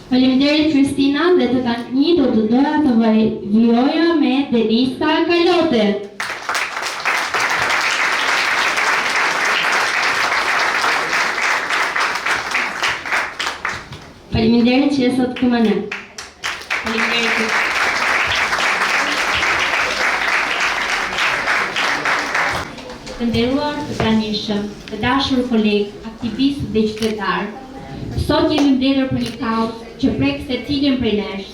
Faleminderit Kristina dhe të tani do të doja të vjoja me Denisa Kalote. Faleminderit që sot këmë ne. Faleminderit. Të nderuar të pranishëm, të dashur kolegë, aktivistë dhe qytetarë, sot jemi mbledhur për një kauzë që prek secilin prej nesh,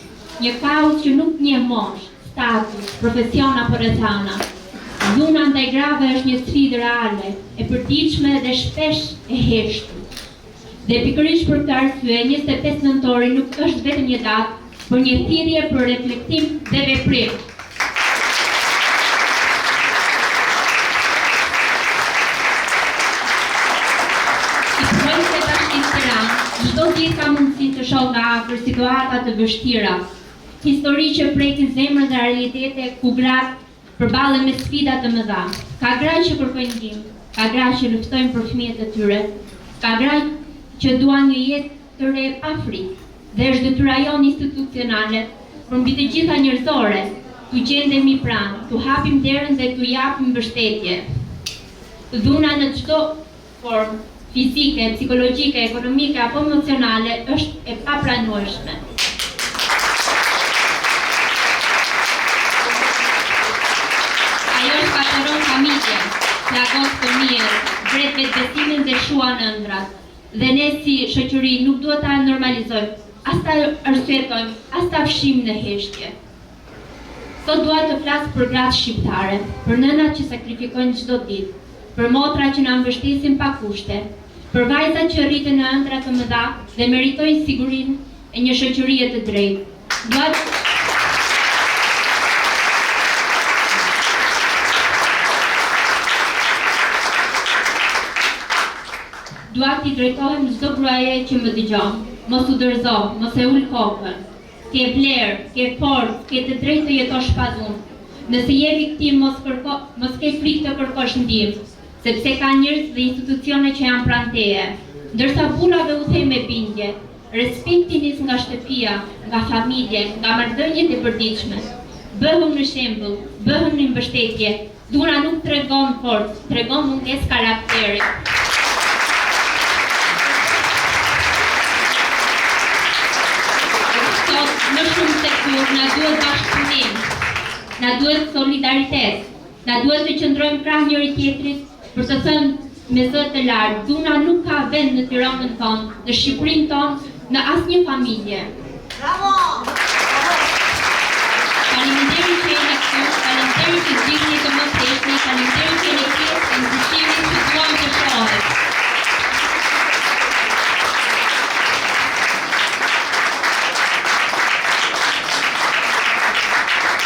një kauzë që nuk njeh moshë, status, profesion apo rrethana. Dhuna ndaj grave është një sfidë reale, e përditshme dhe shpesh e heshtur. Dhe pikërisht për këtë arsye, 25 nëntori nuk është vetëm një datë, por një thirrje për reflektim dhe veprim. Çdo ditë ka mundësi të shoh nga afër situata të vështira, histori që prekin zemrën dhe realitete ku gratë përballen me sfida të mëdha. Ka gra që kërkojnë ndihmë, ka gra që luftojnë për fëmijët e tyre, ka gra që duan një jetë të re pa frikë. Dhe është detyra jonë institucionale, për mbi të gjitha njerëzore, t'u gjendemi pranë, t'u hapim derën dhe t'u japim mbështetje. Dhuna në çdo formë fizike, psikologjike, ekonomike apo emocionale është e papranueshme. Ajo shkatëron familje, plagos fëmijët, bret vetbesimin dhe shuan ëndrat. Dhe ne si shoqëri nuk duhet ta normalizojmë, as ta arsyetojmë, as ta fshim në heshtje. Sot dua të flas për gratë shqiptare, për nënat që sakrifikojnë çdo ditë, për motra që na mbështesin pa kushte, për vajzat që rriten në ëndra të mëdha dhe meritojnë sigurinë e një shoqërie të drejtë. Dua t'i drejtohem çdo gruaje që më dëgjon. Mos u dorëzo, mos e ul kokën. Ke vlerë, ke forcë, ke të drejtë të jetosh pa dhunë. Nëse je viktimë, mos ke frikë të kërkosh ndihmë, sepse ka njerëz dhe institucione që janë pranë teje. Ndërsa burrave u them me bindje, respekti nis nga shtëpia, nga familje, nga marrëdhëniet e përditshme. Bëhu në shembull, bëhu në mbështetje. Dhuna nuk tregon forcë, tregon mungesë karakteri. Sot më shumë se kur na duhet bashkëpunim, na duhet solidaritet, na duhet të qëndrojmë krah njëri tjetrit. Për të thënë me zë të lartë, dhuna nuk ka vend në Tiranën tonë, në Shqipërinë tonë, në asnjë familje. Bravo!